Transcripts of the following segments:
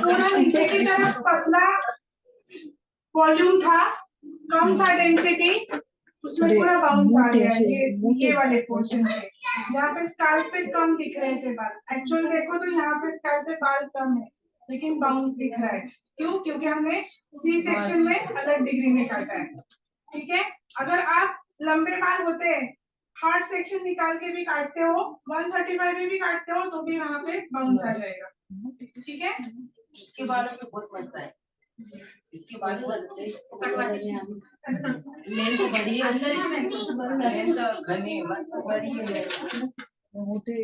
पूरा नीचे की तरफ पतला वॉल्यूम था, कम था डेंसिटी, उसमें पूरा बाउंस आ गया। ये वाले पोर्शन पे जहाँ पे स्कैल्प पे कम दिख रहे थे बाल, एक्चुअल देखो तो यहाँ पे स्कैल्प पे बाल कम है लेकिन बाउंस दिख रहा है। क्यों? क्योंकि हमने सी सेक्शन में अलग डिग्री में काटा है। ठीक है, अगर आप लंबे बाल होते हैं, हार्ड सेक्शन निकाल के भी काटते हो, 135 में भी काटते हो, तो भी यहाँ पे बाउंस आ जाएगा। ठीक है, इसके बालों में बहुत मस्त है। इसके बालों लेंथ बड़ी है, लेंथ घनी बस बड़ी है। मोटे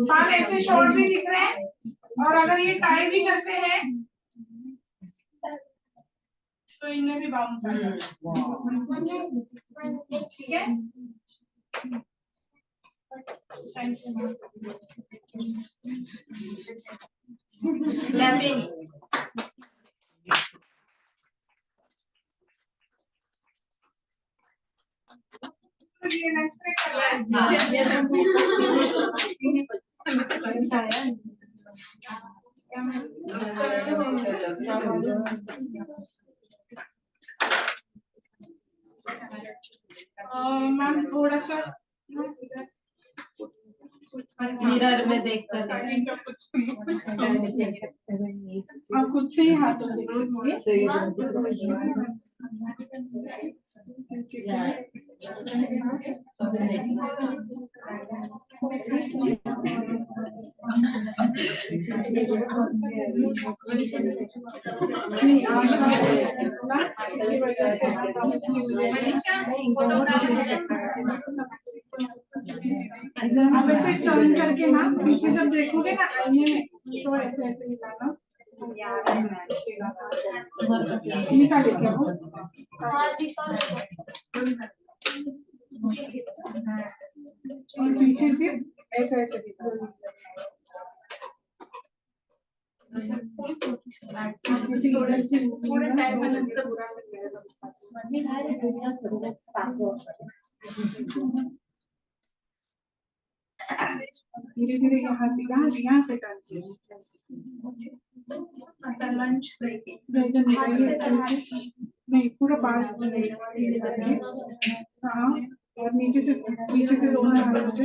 बाल ऐसे शॉर्ट भी दिख रहे हैं, और अगर ये टाई भी करते हैं तो इनमें भी बाउंस आ जाएगा। ठीक है, थैंक यू। मैम थोड़ा सा मिरर में देखकर आप खुद से ही हाथों से अब ऐसे टर्न करके ना पीछे जब देखोगे ना आईने में, तो ऐसे ऐसे निकालना। निकाल लेते हो और पीछे से ऐसे ऐसे निकालना। थोड़ा टाइम लगेगा पूरा धीरे धीरे यहाँ से टर्न लंच ब्रेक नहीं, पूरा पास हाँ, और नीचे से दोनों हाथों से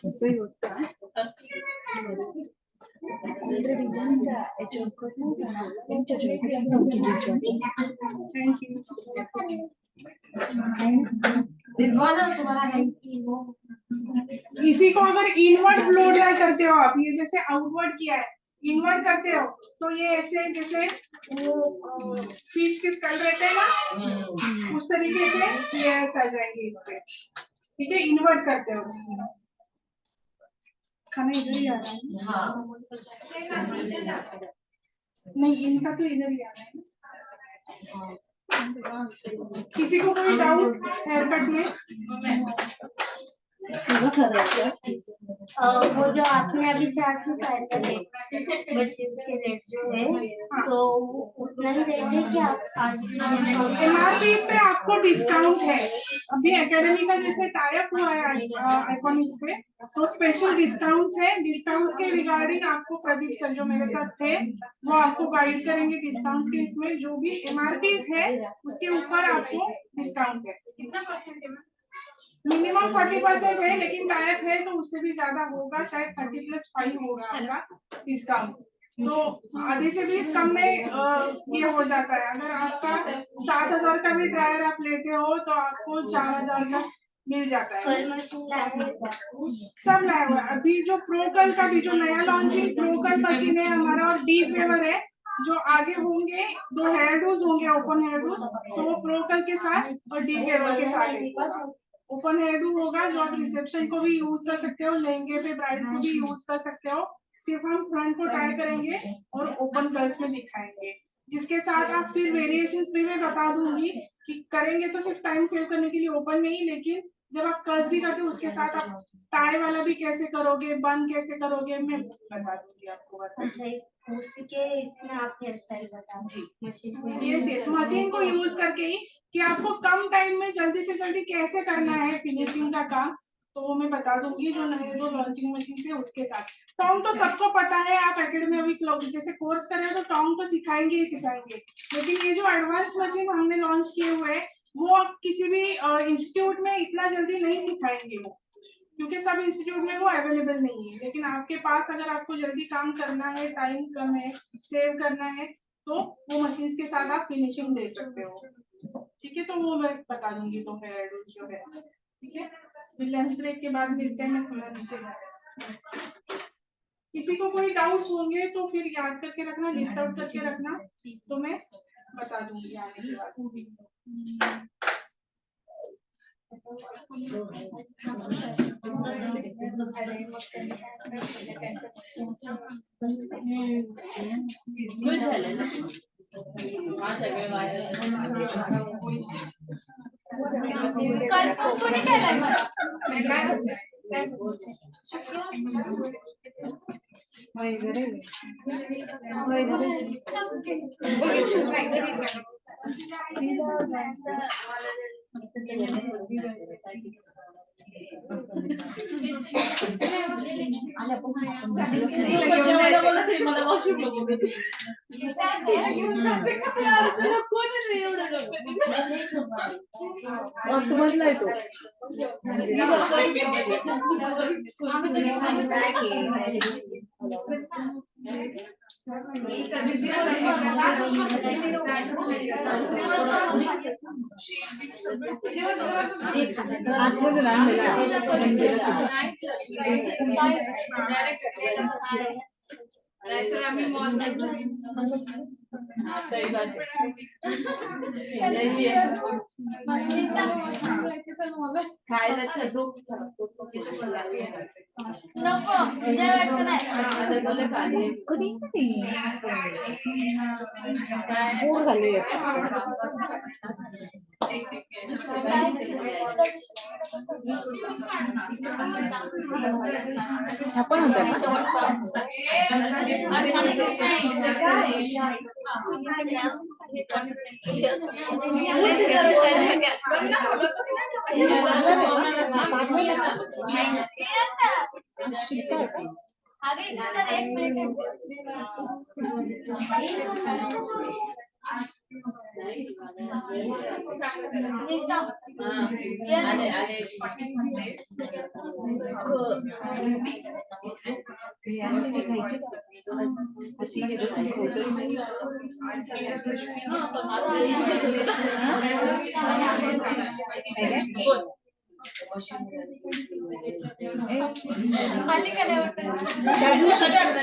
सही होता है। इसी को अगर इनवर्ड ब्लो ड्राई करते हो आप, ये जैसे आउटवर्ड किया है, इनवर्ड करते हो तो ये ऐसे जैसे वो फिश के स्कल रहते हैं ना, उस तरीके से लेयर्स आ जाएंगे इस पे। ठीक है, इनवर्ट करते हो। खाना इधर ही आ रहा है। नहीं, इनका तो इधर ही आ रहा है। किसी को कोई डाउट हेयर कट में? वो जो आपने अभी चार्ट बताया था रेट, मशीन के रेट जो है, तो उतना ही रेट है कि आप आज MRP पे आपको डिस्काउंट है। अभी एकेडमी का जैसे टाइप हुआ है आइकॉनिक से, तो स्पेशल डिस्काउंट्स है। डिस्काउंट्स के रिगार्डिंग आपको प्रदीप सर जो मेरे साथ थे, वो आपको गाइड करेंगे डिस्काउंट्स के। इसमें जो भी MRP है उसके ऊपर आपको डिस्काउंट है। कितना परसेंट है? मिनिमम 30% है, लेकिन टाइप है तो उससे भी ज्यादा होगा, शायद 30+5 होगा आपका डिस्काउंट। तो आधे से भी कम में ये हो जाता है। अगर आपका 7,000 का भी ड्रायर आप लेते हो तो आपको 4,000 का मिल जाता है। सब लाया हुआ है। अभी जो प्रोकल का भी जो नया लॉन्चिंग प्रोकल मशीन है हमारा, और डीप वेवर है, जो आगे होंगे 2 हेयर डूज होंगे, ओपन हेयर डूज, तो वो प्रोकल के साथ और डीप वेवर के साथ। ओपन हेयर डू होगा जो आप रिसेप्शन को भी यूज कर सकते हो, लहंगे पे ब्राइड को भी यूज कर सकते हो। सिर्फ हम फ्रंट को टाई करेंगे और ओपन कर्ल्स में दिखाएंगे, जिसके साथ आप फिर वेरिएशंस भी मैं बता दूंगी कि करेंगे तो सिर्फ टाइम सेव करने के लिए ओपन में ही, लेकिन जब आप कर्ल्स भी करते हो उसके साथ आप टाई वाला भी कैसे करोगे, बन कैसे करोगे, मैं बता दूंगी आपको। अच्छा, उसके इसमें आप हेयर स्टाइल बता यस, मशीन को यूज करके ही कि आपको कम टाइम में जल्दी से जल्दी कैसे करना है फिनिशिंग का काम, तो वो मैं बता दूंगी जो नए जो लॉन्चिंग मशीन से उसके साथ। टोंग तो सबको पता है, आप एकेडमी अभी जैसे कोर्स कर रहे हो तो टोंग तो सिखाएंगे ही सिखाएंगे, लेकिन ये जो एडवांस मशीन हमने लॉन्च किए हुए हैं वो आप किसी भी इंस्टीट्यूट में इतना जल्दी नहीं सिखाएंगे वो, क्योंकि सब इंस्टीट्यूट में वो अवेलेबल नहीं है। लेकिन आपके पास अगर आपको जल्दी काम करना है, टाइम कम है, सेव करना है, तो वो मशीन के साथ आप फिनिशिंग दे सकते हो। ठीक है, तो वो मैं बता दूंगी तो हेयर डूज जो है। ठीक है, फिर लंच ब्रेक के बाद मिलते हैं। खुला नीचे किसी को कोई डाउट्स होंगे तो फिर याद करके रखना, लिस्ट आउट करके रखना, तो मैं बता दूंगी आने के बाद।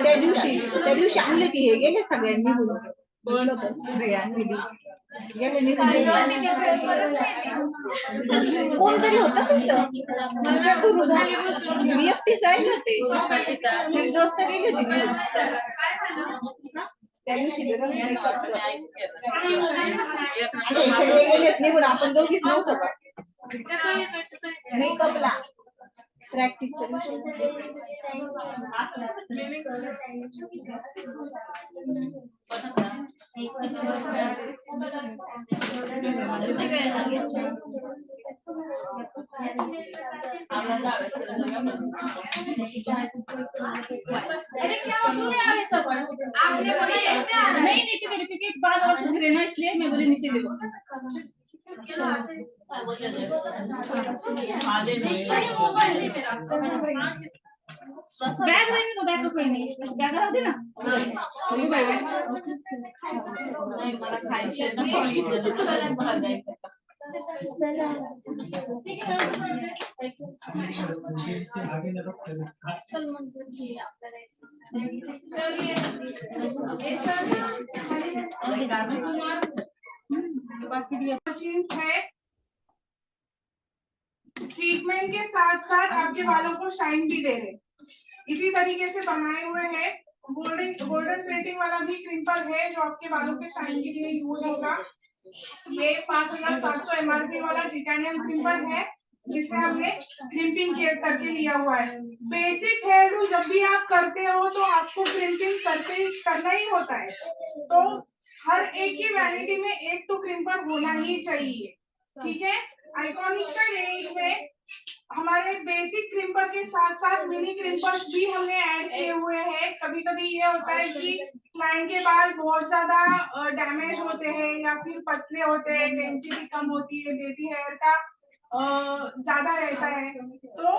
त्या दिवशी आणले की हे गेले सगळ्यांनी बोललं गेले कोणतरी होतं मी एकटी जाईल होते दोस्त गेली होती त्या दिवशी जरा मेकअपचं मेकअप हे सगळे गेलेत निघून, आपण दोघीच नव्हतो का मेकअपला प्रॅक्टिसच्या नहीं नीचे मेरे क्योंकि बाद और छूट रहे ना इसलिए मैं बोली नीचे देखो बैग लेने को बैग तो कोई नहीं बस बैग रख देना मशीन है, ट्रीटमेंट के साथ साथ आपके बालों को शाइन भी दे रहे, इसी तरीके से बनाए हुए हैं। गोल्डन प्लेटिंग वाला भी क्रिम्पर है जो आपके बालों के शाइन के लिए यूज होगा। ये 5700 MRP वाला टिटेनियम क्रिम्पर है जिसे हमने क्रिम्पिंग करके लिया हुआ है। बेसिक हेयर डू जब भी आप करते हो तो आपको क्रिम्पिंग करना ही होता है, तो हर एक की वैनिटी में एक तो क्रिम्पर होना ही चाहिए, ठीक है। आइकॉनिक का रेंज में हमारे बेसिक क्रिम्पर के साथ साथ मिनी क्रिम्पर्स भी हमने ऐड किए हुए हैं। कभी कभी ये होता है कि क्लाइंट के बाल बहुत ज्यादा डैमेज होते हैं या फिर पतले होते हैं, डेंसिटी कम होती है, बेबी हेयर का ज्यादा रहता है, तो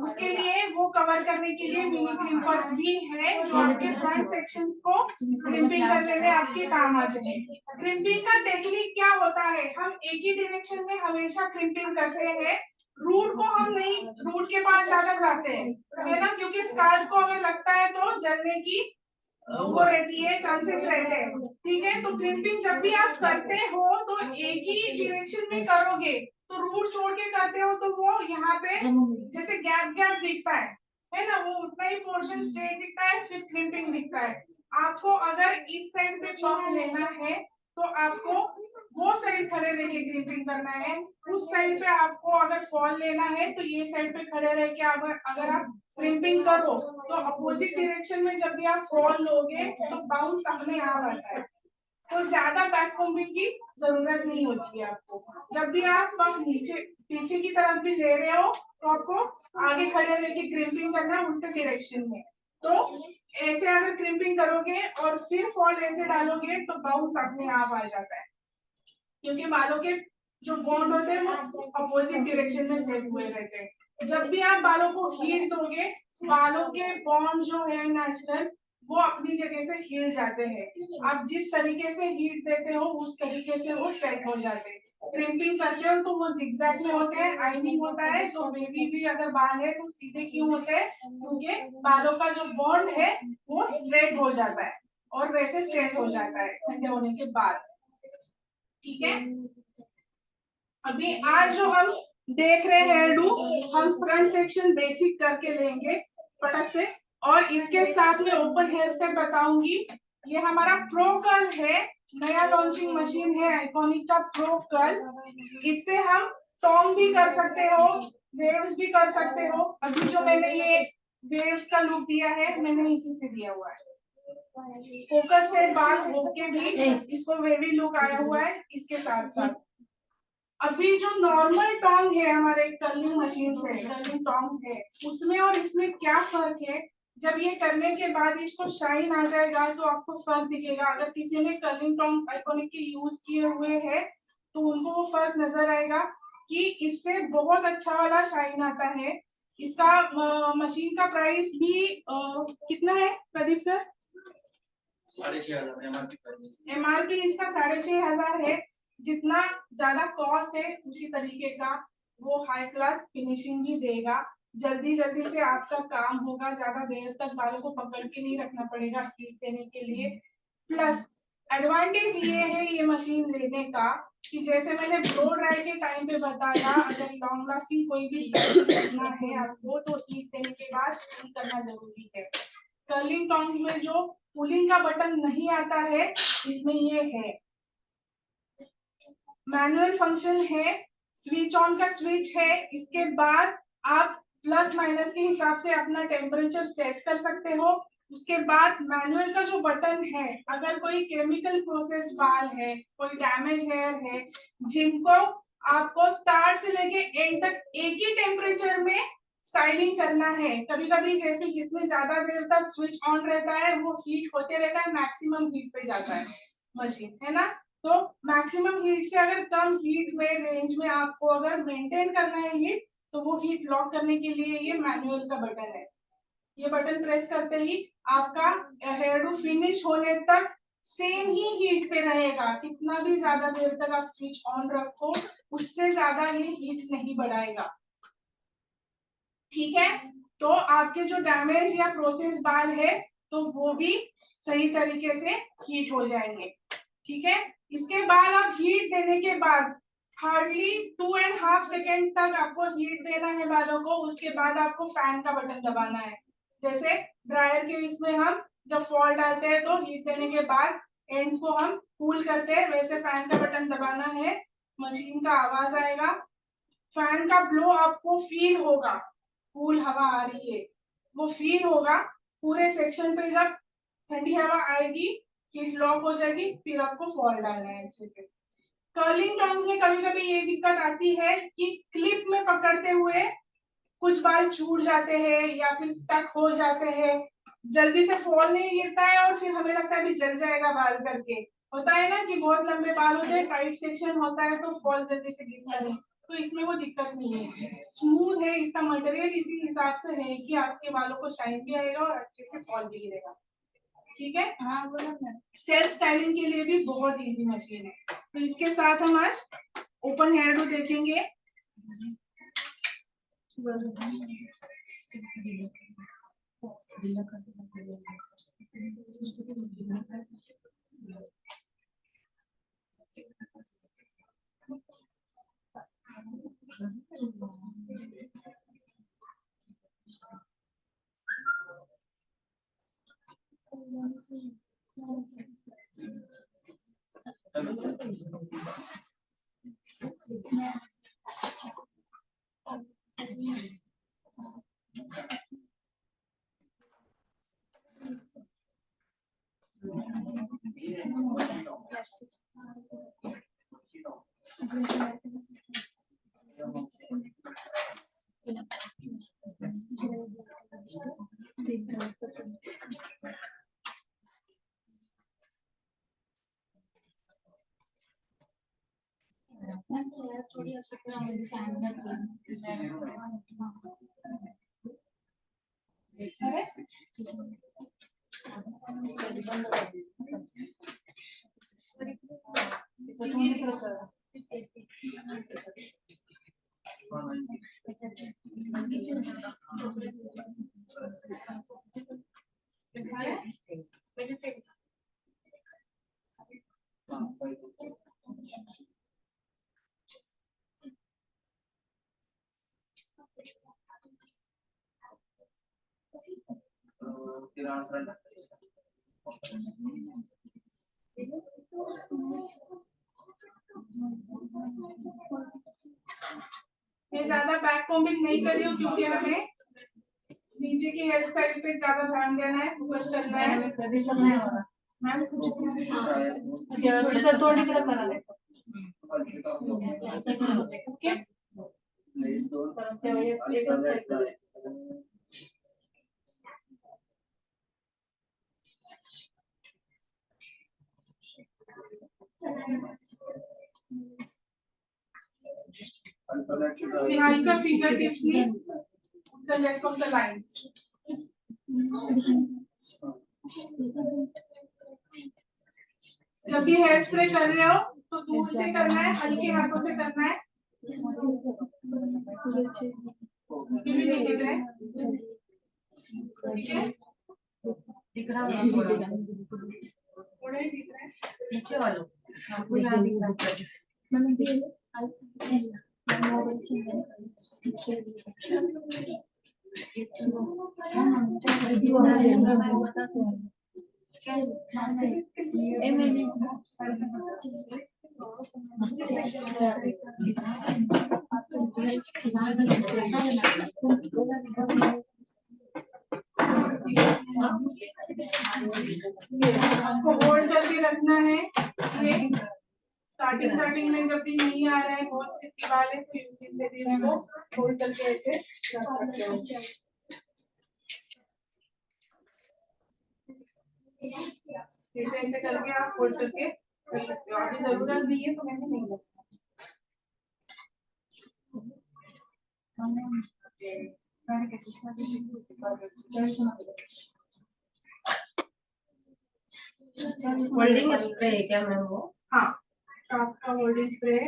उसके लिए वो कवर करने के लिए मिनी क्रिम्पर्स भी है जो आपके फ्रंट सेक्शंस को क्रिम्पिंग करने में आपके काम आते हैं। क्रिम्पिंग का टेक्निक क्या होता है, हम एक ही डायरेक्शन में हमेशा क्रिम्पिंग करते हैं, रूट को हम नहीं, रूट के पास ज्यादा जाते हैं, है ना, क्योंकि स्कार्स को अगर लगता है तो जलने की वो रहती है, चांसेस रहते हैं, ठीक है। तो क्रिम्पिंग जब भी आप करते हो तो एक ही डायरेक्शन में करोगे, तो रूट छोड़ के करते हो तो वो यहाँ पे जैसे गैप दिखता है ना, वो उतना ही पोर्शन स्ट्रेट दिखता है, फिर क्रिम्पिंग दिखता है। आपको अगर इस साइड पे चौक लेना है तो आपको वो साइड खड़े रह के क्रिम्पिंग करना है, उस साइड पे आपको अगर फॉल लेना है तो ये साइड पे खड़े रह के अगर आप क्रिम्पिंग करो तो अपोजिट डायरेक्शन में जब भी आप फॉल लोगे तो बाउंस अपने आप आता है, तो ज्यादा बैक कोम्बिंग की जरूरत नहीं होती है आपको। जब भी आप नीचे पीछे की तरफ भी ले रहे हो तो आपको आगे खड़े रह के क्रिम्पिंग करना है उल्टे डायरेक्शन में, तो ऐसे अगर क्रिम्पिंग करोगे और फिर फॉल ऐसे डालोगे तो बाउंस अपने आप आ जाता है, क्योंकि बालों के जो बॉन्ड होते हैं वो अपोजिट डायरेक्शन में सेट हुए रहते हैं। जब भी आप बालों को हीट दोगे, बालों के बॉन्ड जो है नेचुरल वो अपनी जगह से हिल जाते हैं। आप जिस तरीके से हीट देते हो उस तरीके से वो सेट हो जाते हैं। क्रिम्पिंग करते हो तो वो जिगजैग में होते हैं, आइनिंग होता है, तो बेबी भी अगर बाल है तो सीधे क्यों होते हैं, क्योंकि बालों का जो बॉन्ड है वो स्ट्रेट हो जाता है और वैसे सेट हो जाता है ठंडे होने के बाद, ठीक है। अभी आज जो हम देख रहे हैं हेयर डू, हम फ्रंट सेक्शन बेसिक करके लेंगे फटक से, और इसके साथ में ओपन हेयर स्टाइल बताऊंगी। ये हमारा प्रो कर्ल है, नया लॉन्चिंग मशीन है आइकॉनिक का प्रो कर्ल। इससे हम टॉन्ग भी कर सकते हो, वेव्स भी कर सकते हो। अभी जो मैंने ये वेव्स का लुक दिया है मैंने इसी से दिया हुआ है, फोकस है बाल होके भी इसको वेवी लुक आया हुआ है इसके साथ साथ। अभी जो नॉर्मल टॉन्ग है हमारे कर्लिंग मशीन से, कर्लिंग टॉन्ग्स है, उसमें और इसमें क्या फर्क है, जब ये करने के बाद इसको शाइन आ जाएगा तो आपको फर्क दिखेगा। अगर किसी ने कर्लिंग टॉन्ग्स आइकॉनिक के यूज किए हुए हैं तो उनको वो फर्क नजर आएगा कि इससे बहुत अच्छा वाला शाइन आता है। इसका मशीन का प्राइस भी कितना है प्रदीप सर? 6,500 MRP इसका 6,500 है। जितना ज्यादा कॉस्ट है उसी तरीके का वो हाई क्लास फिनिशिंग भी देगा। जल्दी से आपका काम होगा, ज्यादा देर तक बालों को पकड़ के नहीं रखना पड़ेगा हीट देने के लिए। प्लस एडवांटेज ये है ये मशीन लेने का कि जैसे मैंने ब्लो ड्राई के टाइम पे बताया, अगर लॉन्ग लास्टिंग कोई भी रखना है आपको तो हीट देने के बाद हीट करना जरूरी है। कर्लिंग टॉन्ग्स में जो कूलिंग का बटन नहीं आता है, इसमें ये है। मैनुअल फंक्शन है, स्विच ऑन का स्विच है, इसके बाद आप प्लस माइनस के हिसाब से अपना टेम्परेचर सेट कर सकते हो। उसके बाद मैनुअल का जो बटन है, अगर कोई केमिकल प्रोसेस बाल है, कोई डैमेज हेयर है, जिनको आपको स्टार्ट से लेके एंड तक एक ही टेम्परेचर में स्टाइलिंग करना है, कभी कभी जैसे जितने ज्यादा देर तक स्विच ऑन रहता है वो हीट होते रहता है, मैक्सिमम हीट पे जाता है मशीन, है ना। तो मैक्सिमम हीट से अगर कम हीट में रेंज में आपको अगर मेंटेन करना है हीट, तो वो हीट लॉक करने के लिए ये मैनुअल का बटन है। ये बटन प्रेस करते ही आपका हेयर टू फिनिश होने तक सेम ही हीट पे रहेगा। कितना भी ज्यादा देर तक आप स्विच ऑन रखो, उससे ज्यादा ये हीट नहीं बढ़ाएगा। ठीक है, तो आपके जो डैमेज या प्रोसेस बाल है तो वो भी सही तरीके से हीट हो जाएंगे। ठीक है, इसके बाद आप हीट देने के बाद हार्डली 2.5 सेकेंड तक आपको हीट देना है बालों को। उसके बाद आपको फैन का बटन दबाना है। जैसे ड्रायर के इसमें हम जब फॉल डालते हैं तो हीट देने के बाद एंड्स को हम कूल करते हैं, वैसे फैन का बटन दबाना है, मशीन का आवाज आएगा, फैन का ब्लो आपको फील होगा, कूल हवा आ रही है वो फील होगा। पूरे सेक्शन पे जब ठंडी हवा आएगी, हीट लॉक हो जाएगी, फिर आपको फॉल डालना है अच्छे से। कर्लिंग टर्न्स में कभी कभी ये दिक्कत आती है कि क्लिप में पकड़ते हुए कुछ बाल छूट जाते हैं या फिर स्टक हो जाते हैं, जल्दी से फॉल नहीं गिरता है और फिर हमें लगता है अभी जल जाएगा बाल करके। होता है ना कि बहुत लंबे बाल होते हैं, टाइट सेक्शन होता है तो फॉल जल्दी से गिरता नहीं। तो इसमें वो दिक्कत नहीं है, स्मूथ है इसका मटेरियल, इसी हिसाब से है कि आपके बालों को शाइन भी आएगा और अच्छे से फॉल भी गिरेगा। ठीक है, हाँ बोलो ना। सेल्फ स्टाइलिंग के लिए भी बहुत इजी मशीन है। तो इसके साथ हम आज ओपन हेयर डू देखेंगे। थोड़ी मैं ज्यादा बैक कॉम्बिंग नहीं कर रही हूँ क्योंकि हमें नीचे की हेयर स्टाइल पे ज्यादा ध्यान देना है, फोकस करना है। मैम थोड़ी करा दे okay, behind the fingertips knee, the left of the lines. जब भी हेयर स्प्रे कर रहे हो तो दूर से करना है, हल्के हाथों से करना है। ये भी नहीं दिख रहा है, ठीक है, दिख रहा है थोड़ा थोड़ा ही दिख रहा है। पीछे वालों आपको यहाँ दिख रहा है। आपको होल्ड करके रखना है। ये स्टार्टिंग में जब भी नहीं आ रहा है बहुत से बाल है तो यूपिन से भी इसको होल्ड करके ऐसे रख सकते हो। ऐसे ऐसे करके आप होल्ड करके रख सकते हो। अभी जरूरत नहीं है तो मैंने नहीं रखा। होल्डिंग स्प्रे है क्या मैम वो? हाँ, आपका होल्डिंग स्प्रे है।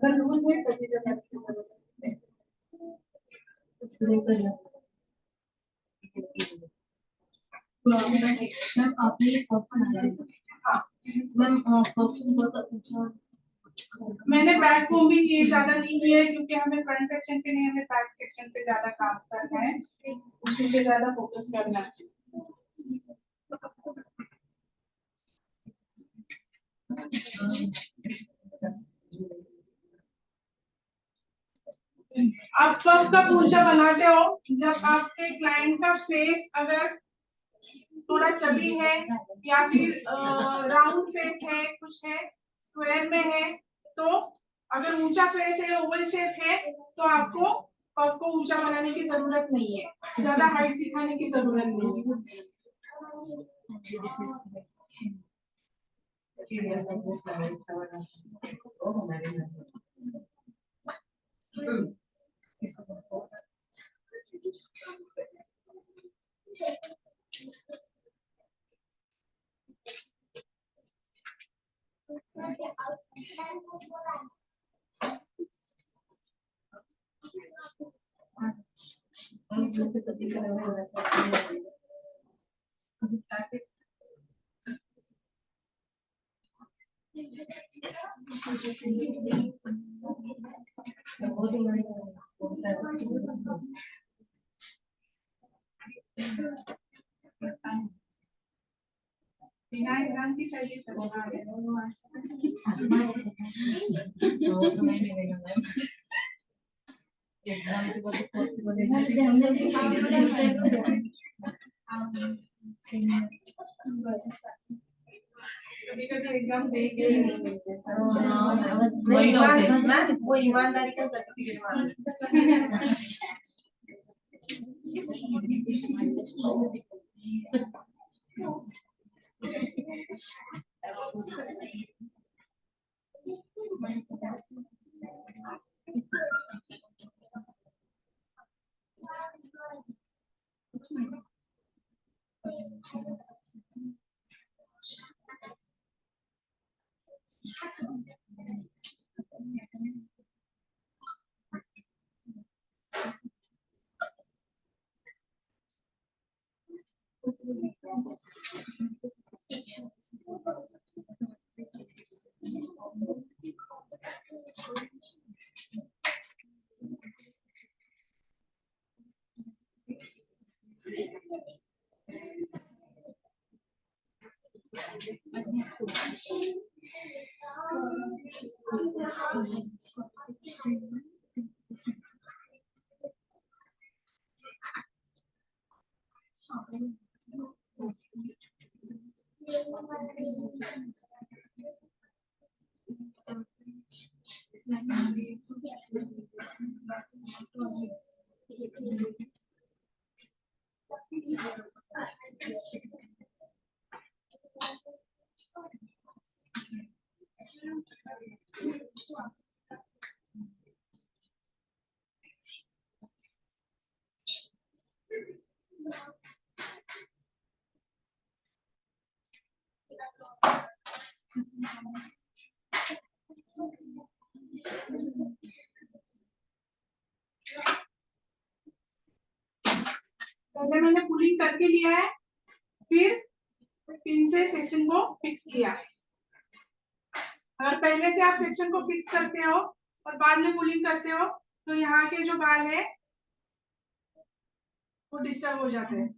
अगर लूज है तो मैम आपने ये कब बनाया? मैम मैंने बैक कोम्बिंग ये ज्यादा नहीं किया है क्योंकि हमें फ्रंट सेक्शन पे नहीं, हमें बैक सेक्शन पे ज्यादा काम करना है, उसी पे ज्यादा फोकस करना है। आप पफ का पूंछा बनाते हो जब आपके क्लाइंट का फेस अगर थोड़ा चबी है या फिर राउंड फेस है, कुछ है स्क्वायर में है, तो अगर ऊंचा फेस है, ओवल शेप है, तो आपको पफ को ऊंचा बनाने की जरूरत नहीं है, ज्यादा हाइट दिखाने की जरूरत नहीं है। बिना एग्जाम की चाहिए सर। कभी कभी एग्जाम दे के वो ईमानदारी का सर्टिफिकेट पहले मैंने पुलिंग करके लिया है, फिर पिन से सेक्शन को फिक्स किया। अगर पहले से आप सेक्शन को फिक्स करते हो और बाद में पुलिंग करते हो तो यहाँ के जो बाल है वो डिस्टर्ब हो जाते हैं।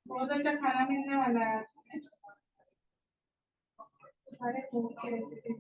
बहुत अच्छा खाना मिलने वाला है। सारे फूड के रेसिपीज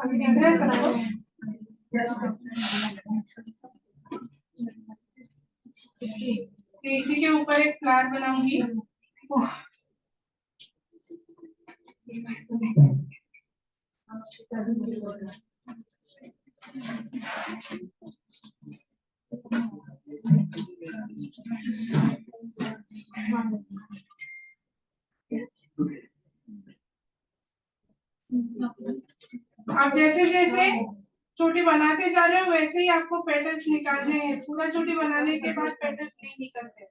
अभी दिख रहा है सबको? तो इसी के ऊपर एक फ्लावर बनाऊंगी। अब जैसे जैसे चोटी बनाते जा रहे हो वैसे ही आपको पेटल्स निकालने हैं। पूरा चोटी बनाने के बाद पेटल्स नहीं निकलते।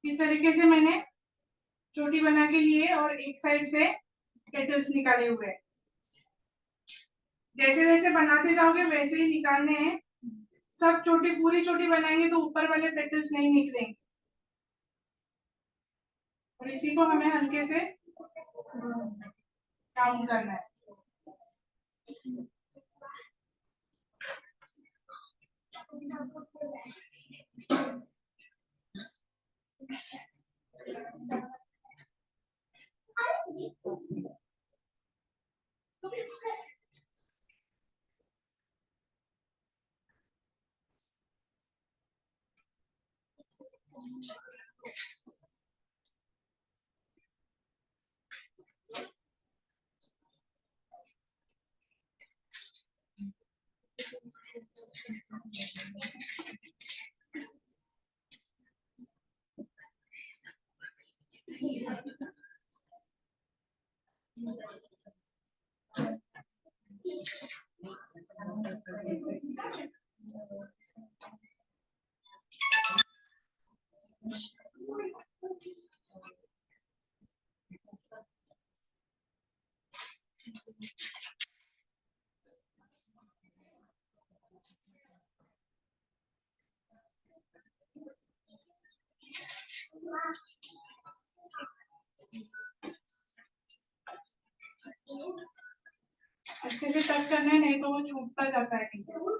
इस तरीके से मैंने चोटी बना के लिए और एक साइड से पेटल्स निकाले हुए हैं। जैसे जैसे बनाते जाओगे वैसे ही निकालने हैं। सब चोटी पूरी चोटी बनाएंगे तो ऊपर वाले पेटल्स नहीं निकलेंगे और इसी को हमें हल्के से काउंट करना है। अच्छे से टच करना है नहीं तो वो छूटता जाता है नीचे से।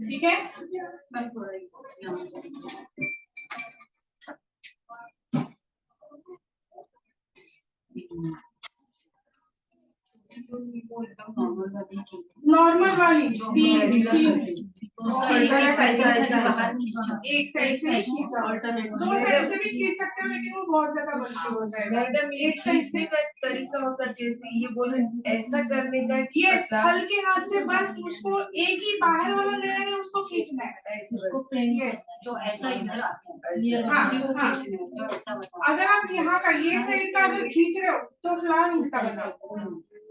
ठीक है। नॉर्मल वाली एक साइड से खींचा, दो साइड से भी खींच सकते हो लेकिन वो बहुत ज्यादा बल्कि हो जाएगा। मैडम एक साइड से का तरीका होता है जैसे ये बोल रहे हैं, ऐसा करने का कि ये पतला हल्के हाथ से बस उसको एक ही बाहर वाला लेयर है उसको खींचना है। ऐसे बस। Yes. जो ऐसा इधर आता है ऐसे हाँ, उसी को हाँ। खींचना है, जो ऐसा बता अगर आप यहाँ का ये साइड का अगर खींच रहे हो तो फ्लावर हिस्सा बनाओ।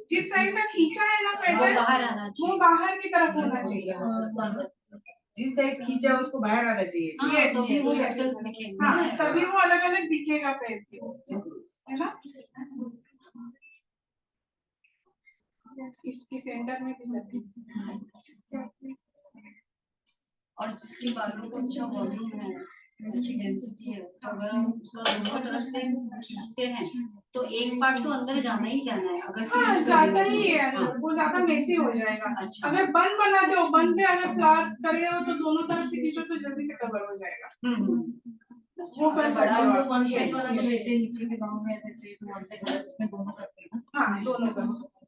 जिस साइड का खींचा है ना वो पैटर्न बाहर आना वो चाहिए। बाहर की तरफ होना चाहिए। जिस साइड खींचा उसको बाहर आना चाहिए। हाँ, Yes, तो भी वो yes. पेटल्स दिखेंगे। हाँ, तभी वो अलग अलग दिखेगा पैर की, है ना। इसके सेंटर में भी लगी। और जिसके बालों को अच्छा वॉल्यूम है, अच्छी डेंसिटी है, तो अगर हम उसका दोनों तरफ से खींचते हैं तो एक पार्ट तो अंदर जाना ही जाना है। अगर हाँ twist जाता करेंगे ही है तो, अंदर, वो ज्यादा मेसी हो जाएगा। अच्छा। अगर बन बनाते हो, बन पे अगर फ्लावर्स करे हो तो दोनों तरफ से खींचो तो जल्दी से कवर हो जाएगा। वो कर सकते हो आप। वन साइड वाला जो लेते हैं नीचे के गाँव में रहते हैं, तो वन साइड वाला उसमें दोनों करते हैं ना। हाँ दोनों कर सकते हो।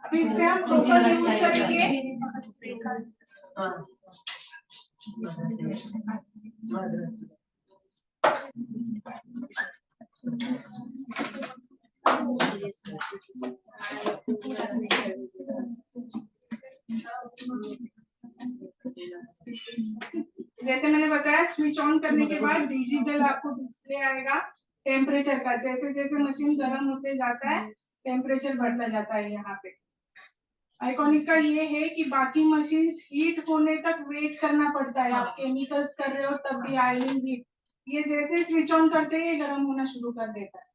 अभी इसमें हम प्रोपर यूज करेंगे। जैसे मैंने बताया, स्विच ऑन करने के बाद डिजिटल आपको डिस्प्ले आएगा टेम्परेचर का। जैसे जैसे मशीन गर्म होते जाता है टेम्परेचर बढ़ता जाता है। यहाँ पे आइकॉनिक का ये है कि बाकी मशीन हीट होने तक वेट करना पड़ता है। आप केमिकल्स कर रहे हो तब भी आयरन हीट, ये जैसे स्विच ऑन करते हैं गर्म होना शुरू कर देता है।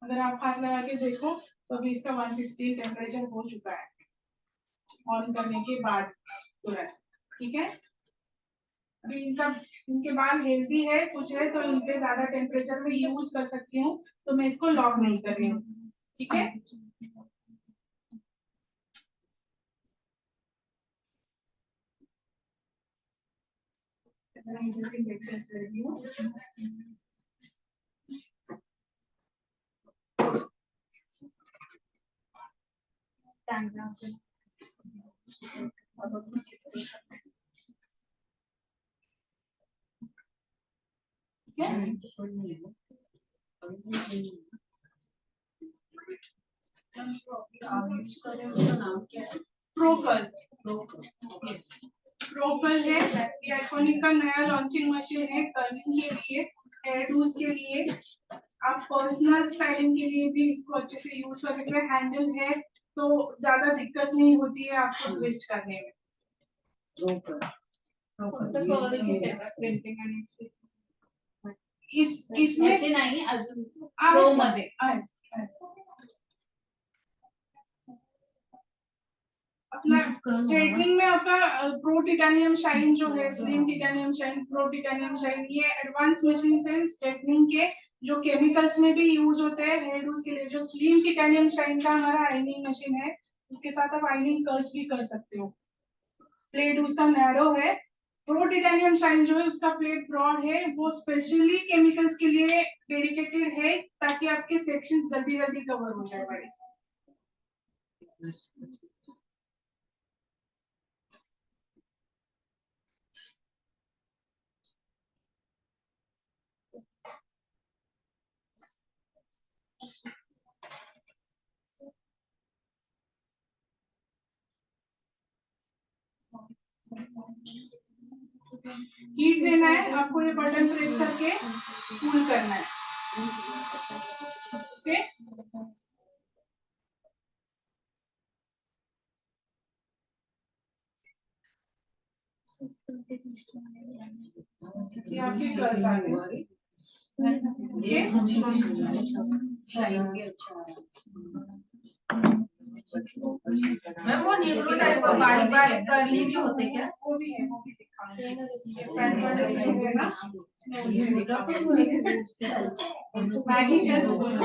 अगर आप हाथ लगा के देखो तो अभी इसका 160 टेम्परेचर हो चुका है ऑन करने के बाद तुरंत। ठीक है, अभी इनके बाल हेल्दी है कुछ है तो इनके ज्यादा टेम्परेचर में यूज कर सकती हूँ, तो मैं इसको लॉक नहीं कर रही हूँ। ठीक है, उसका नाम क्या है? प्रोकल। प्रोकल है, ये आइकॉनिक का नया लॉन्चिंग मशीन है कर्लिंग के लिए, हेयर टूल्स के लिए। आप पर्सनल स्टाइलिंग के लिए भी इसको अच्छे से यूज कर सकते हैं। हैंडल है तो ज्यादा दिक्कत नहीं होती है आपको ट्विस्ट करने में। इसमें नाही अजून प्रो मध्ये अपना स्ट्रेटनिंग में आपका प्रो टिटानियम शाइन जो है, slim titanium shine, pro titanium shine, ये एडवांस मशीन है स्ट्रेटनिंग के जो केमिकल्स में भी यूज होते हैं हेयर डूज के लिए। जो स्लिम टिटानियम शाइन का हमारा आइनिंग मशीन है, उसके साथ आप आइनिंग कर्ल्स भी कर सकते हो। प्लेट उसका नैरो है। प्रो टिटानियम शाइन जो है उसका प्लेट ब्रॉड है, वो स्पेशली केमिकल्स के लिए डेडिकेटेड है ताकि आपके सेक्शंस जल्दी जल्दी कवर हो जाए बड़े। हीट देना है आपको, ये बटन प्रेस करके कूल करना है। ओके, ये आपकी कर्ल्स आ गई। मैम वो नींबू टाइप का बारीक बारीक कर्ली भी होते क्या? वो भी है, वो भी दिखाऊंगी। ये पैन वाले है ना, मैं उसे मैगी कर्ल्स बोलो।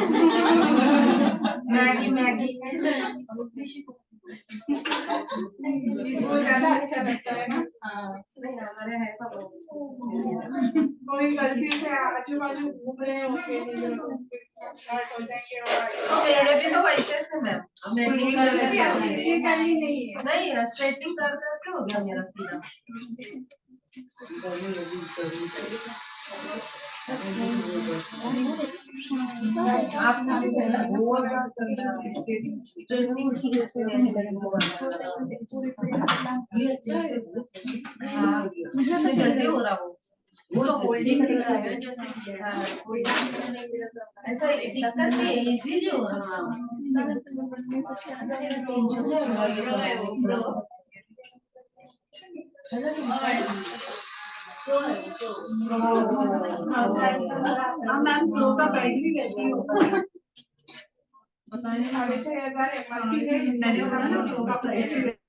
मैगी वो ज्यादा अच्छा लगता है ना। कोई गलती से आजू बाजू घूम रहे होंगे हर्ट हो जाएंगे तो मेरे भी तो वैसे थे मैम। ये करनी नहीं है। नहीं स्ट्रेटनिंग कर करके हो गया मेरा सीधा। जल्दी हो रहा वो तो होल्डिंग ऐसा दिक्कत नहीं, इजीली हो रहा मैम प्रो का प्राइस भी वैसे ही होगा। 6,500 MRP है, मैंने सब लोग इसका